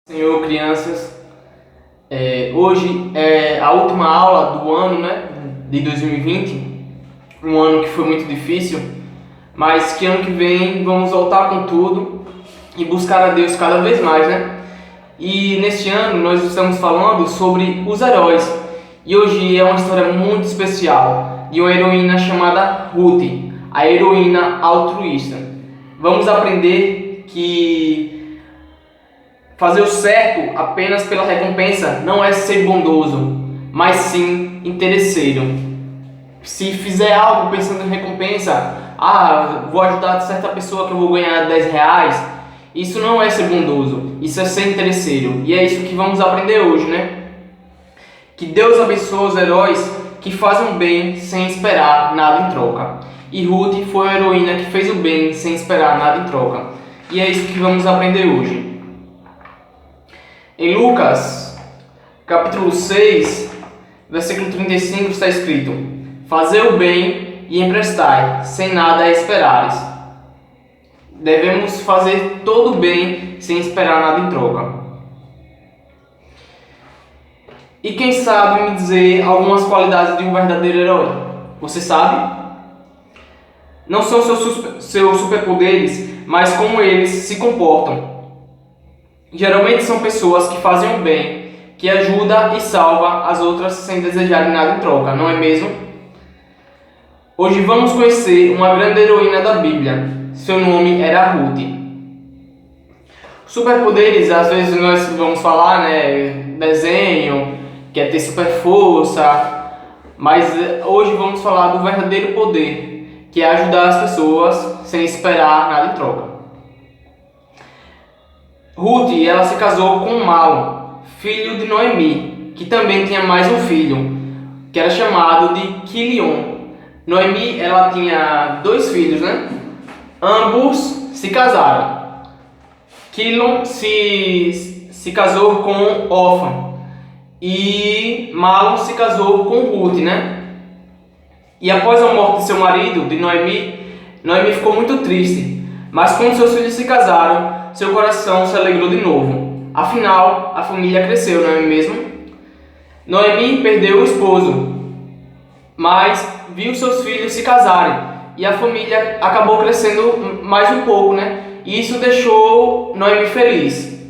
Senhor, crianças, hoje é a última aula do ano, né, de 2020, um ano que foi muito difícil, mas que ano que vem vamos voltar com tudo e buscar a Deus cada vez mais, né? E neste ano nós estamos falando sobre os heróis, e hoje é uma história muito especial de uma heroína chamada Ruth, a heroína altruísta. Vamos aprender que fazer o certo apenas pela recompensa não é ser bondoso, mas sim interesseiro. Se fizer algo pensando em recompensa, vou ajudar certa pessoa que eu vou ganhar 10 reais, isso não é ser bondoso, isso é ser interesseiro. E é isso que vamos aprender hoje, né? Que Deus abençoe os heróis que fazem o bem sem esperar nada em troca. E Ruth foi a heroína que fez o bem sem esperar nada em troca. E é isso que vamos aprender hoje. Em Lucas, capítulo 6, versículo 35, está escrito: Fazer o bem e emprestai, sem nada esperares. Devemos fazer todo o bem sem esperar nada em troca. E quem sabe me dizer algumas qualidades de um verdadeiro herói? Você sabe? Não são seus superpoderes, mas como eles se comportam. Geralmente são pessoas que fazem o bem, que ajudam e salvam as outras sem desejarem nada em troca, não é mesmo? Hoje vamos conhecer uma grande heroína da Bíblia. Seu nome era Ruth. Superpoderes, às vezes nós vamos falar, né, desenho, que é ter super força, mas hoje vamos falar do verdadeiro poder, que é ajudar as pessoas sem esperar nada em troca. Ruth, ela se casou com Malom, filho de Noemi, que também tinha mais um filho, que era chamado de Quilion. Noemi, ela tinha dois filhos, né? Ambos se casaram. Quilion se casou com Orfa e Malom se casou com Ruth, né? E após a morte de seu marido, de Noemi ficou muito triste, mas quando seus filhos se casaram, seu coração se alegrou de novo. Afinal, a família cresceu, não é mesmo? Noemi perdeu o esposo, mas viu seus filhos se casarem e a família acabou crescendo mais um pouco, né? E isso deixou Noemi feliz.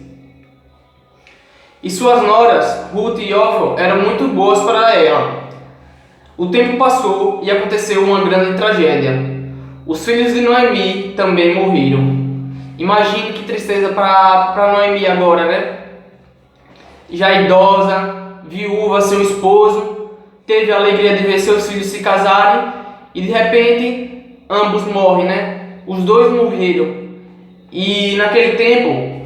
E suas noras, Ruth e Orfa, eram muito boas para ela. O tempo passou e aconteceu uma grande tragédia. Os filhos de Noemi também morreram. Imagine que tristeza para Noemi agora, né? Já idosa, viúva, seu esposo, teve a alegria de ver seus filhos se casarem e de repente ambos morrem, né? Os dois morreram. E naquele tempo,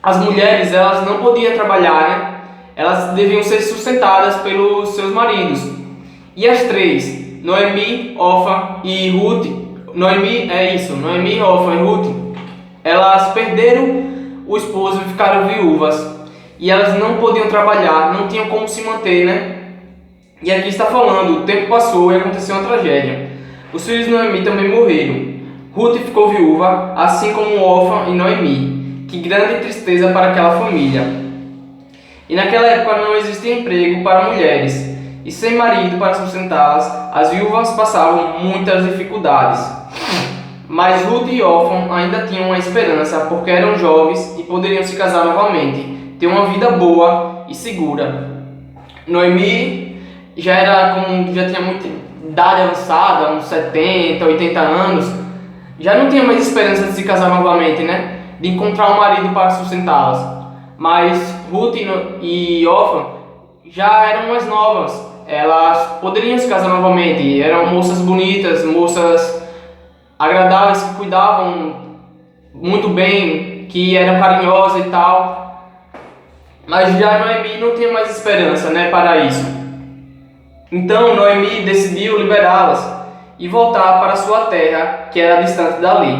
as mulheres, elas não podiam trabalhar, né? Elas deviam ser sustentadas pelos seus maridos. E as três, Noemi, Orfa e Ruth, Noemi, Orfa e Ruth, elas perderam o esposo e ficaram viúvas. E elas não podiam trabalhar, não tinham como se manter, né? E aqui está falando, o tempo passou e aconteceu uma tragédia. Os filhos de Noemi também morreram. Ruth ficou viúva, assim como Orfa e Noemi. Que grande tristeza para aquela família. E naquela época não existia emprego para mulheres. E sem marido para sustentá-las, as viúvas passavam muitas dificuldades. Mas Ruth e Orfa ainda tinham uma esperança, porque eram jovens e poderiam se casar novamente, ter uma vida boa e segura. Noemi já tinha muita idade avançada, uns 70, 80 anos, já não tinha mais esperança de se casar novamente, né? De encontrar um marido para sustentá-las. Mas Ruth e Orfa já eram mais novas, elas poderiam se casar novamente, eram moças bonitas, moças agradáveis, que cuidavam muito bem, que eram carinhosas e tal. Mas já Noemi não tinha mais esperança, né, para isso. Então Noemi decidiu liberá-las e voltar para sua terra, que era distante dali.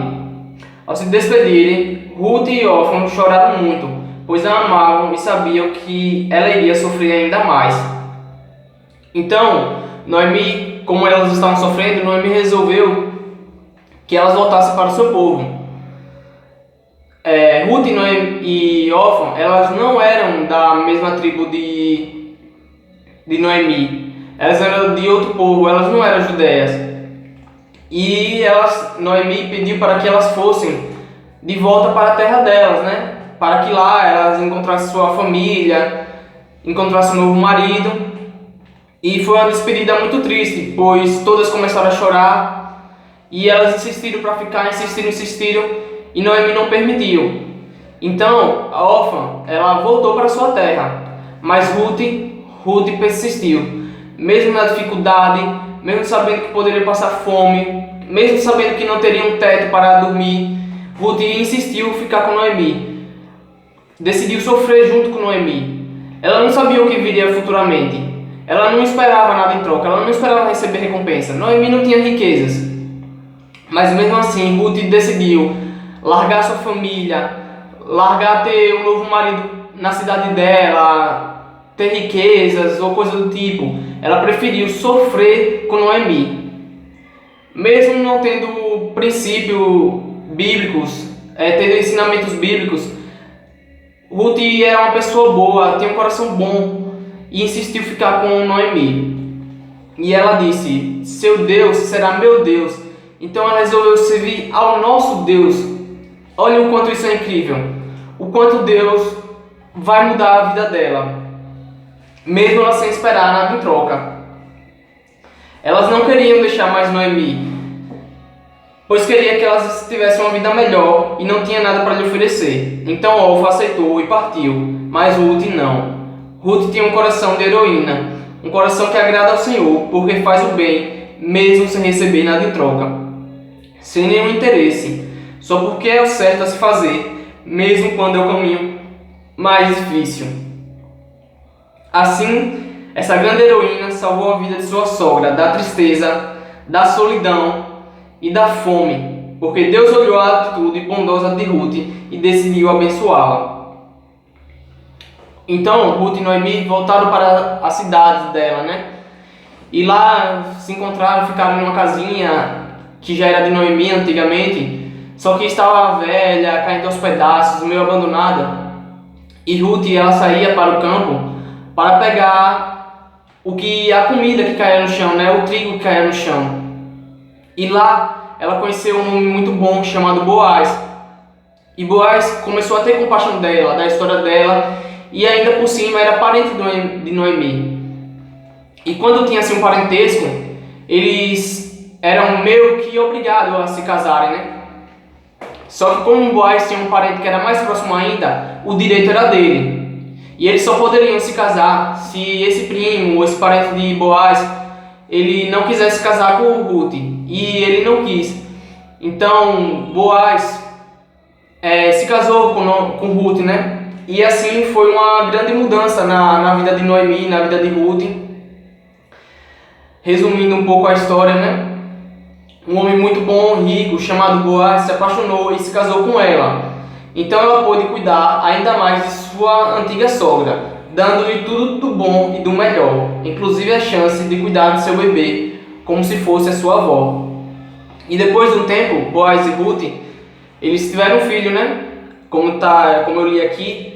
Ao se despedirem, Ruth e Orfa choraram muito, pois a amavam e sabiam que ela iria sofrer ainda mais. Então Noemi, como elas estavam sofrendo, Noemi resolveu que elas voltassem para o seu povo. Ruth e Orfa, elas não eram da mesma tribo de Noemi. Elas eram de outro povo, elas não eram judeias. E Noemi pediu para que elas fossem de volta para a terra delas, né? Para que lá elas encontrassem sua família, encontrassem um novo marido. E foi uma despedida muito triste, pois todas começaram a chorar e elas insistiram para ficar, insistiram e Noemi não permitiu. Então a órfã, ela voltou para sua terra, mas Ruth persistiu, mesmo na dificuldade, mesmo sabendo que poderia passar fome, mesmo sabendo que não teria um teto para dormir. Ruth insistiu em ficar com Noemi, decidiu sofrer junto com Noemi. Ela não sabia o que viria futuramente. Ela não esperava nada em troca, ela não esperava receber recompensa. Noemi não tinha riquezas. Mas mesmo assim, Ruth decidiu largar sua família, largar ter um novo marido na cidade dela, ter riquezas ou coisa do tipo. Ela preferiu sofrer com Noemi. Mesmo não tendo princípios bíblicos, tendo ensinamentos bíblicos, Ruth era uma pessoa boa, tinha um coração bom e insistiu ficar com Noemi. E ela disse: seu Deus será meu Deus. Então ela resolveu servir ao nosso Deus. Olha o quanto isso é incrível. O quanto Deus vai mudar a vida dela, mesmo ela sem esperar nada em troca. Elas não queriam deixar mais Noemi, pois queria que elas tivessem uma vida melhor e não tinha nada para lhe oferecer. Então Orfa aceitou e partiu, mas Ruth não. Ruth tinha um coração de heroína, um coração que agrada ao Senhor, porque faz o bem, mesmo sem receber nada em troca, sem nenhum interesse, só porque é o certo a se fazer, mesmo quando é o caminho mais difícil. Assim, essa grande heroína salvou a vida de sua sogra da tristeza, da solidão e da fome, porque Deus olhou a atitude bondosa de Ruth e decidiu abençoá-la. Então Ruth e Noemi voltaram para a cidade dela, né? E lá se encontraram, ficaram numa casinha que já era de Noemi antigamente, só que estava velha, caindo aos pedaços, meio abandonada. E Ruth, ela saía para o campo para pegar a comida que caía no chão, né? O trigo que caía no chão. E lá ela conheceu um homem muito bom chamado Boaz. E Boaz começou a ter compaixão dela, da história dela, e ainda por cima era parente de Noemi. E quando tinha assim um parentesco, eles eram meio que obrigados a se casarem, né? Só que como Boaz tinha um parente que era mais próximo ainda, o direito era dele. E eles só poderiam se casar se esse primo ou esse parente de Boaz, ele não quisesse casar com Ruth. E ele não quis. Então Boaz se casou com Ruth, né? E assim foi uma grande mudança na vida de Noemi, na vida de Ruth. Resumindo um pouco a história, né? Um homem muito bom, rico, chamado Boaz, se apaixonou e se casou com ela. Então ela pôde cuidar ainda mais de sua antiga sogra, dando-lhe tudo do bom e do melhor, inclusive a chance de cuidar de seu bebê, como se fosse a sua avó. E depois de um tempo, Boaz e Ruth, eles tiveram um filho, né? Como eu li aqui.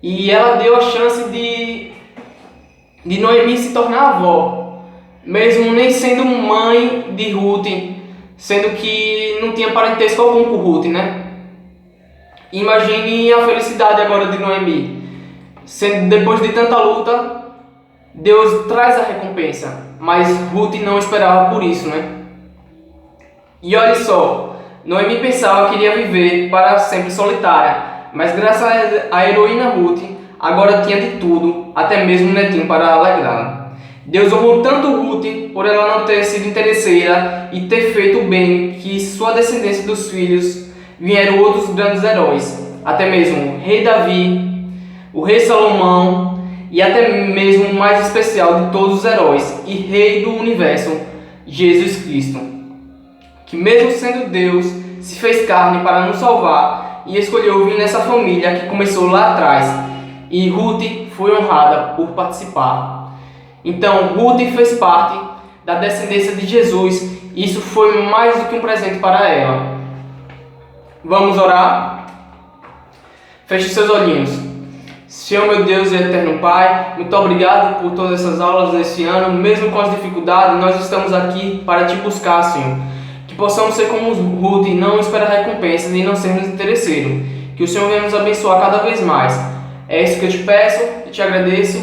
E ela deu a chance de Noemi se tornar avó, mesmo nem sendo mãe de Ruth, sendo que não tinha parentesco algum com Ruth, né? Imagine a felicidade agora de Noemi. Depois de tanta luta, Deus traz a recompensa, mas Ruth não esperava por isso, né? E olha só, Noemi pensava que iria viver para sempre solitária, mas graças à heroína Ruth, agora tinha de tudo, até mesmo um netinho para alegrá-la. Deus honrou tanto Ruth por ela não ter sido interesseira e ter feito o bem, que sua descendência dos filhos vieram outros grandes heróis, até mesmo o rei Davi, o rei Salomão e até mesmo o mais especial de todos os heróis e rei do universo, Jesus Cristo, que mesmo sendo Deus, se fez carne para nos salvar e escolheu vir nessa família que começou lá atrás. E Ruth foi honrada por participar. Então Ruth fez parte da descendência de Jesus. Isso foi mais do que um presente para ela. Vamos orar? Feche seus olhinhos. Senhor, meu Deus e eterno Pai, muito obrigado por todas essas aulas desse ano. Mesmo com as dificuldades, nós estamos aqui para te buscar, Senhor. Que possamos ser como Ruth e não esperar recompensas e não sermos interesseiros. Que o Senhor venha nos abençoar cada vez mais. É isso que eu te peço e te agradeço.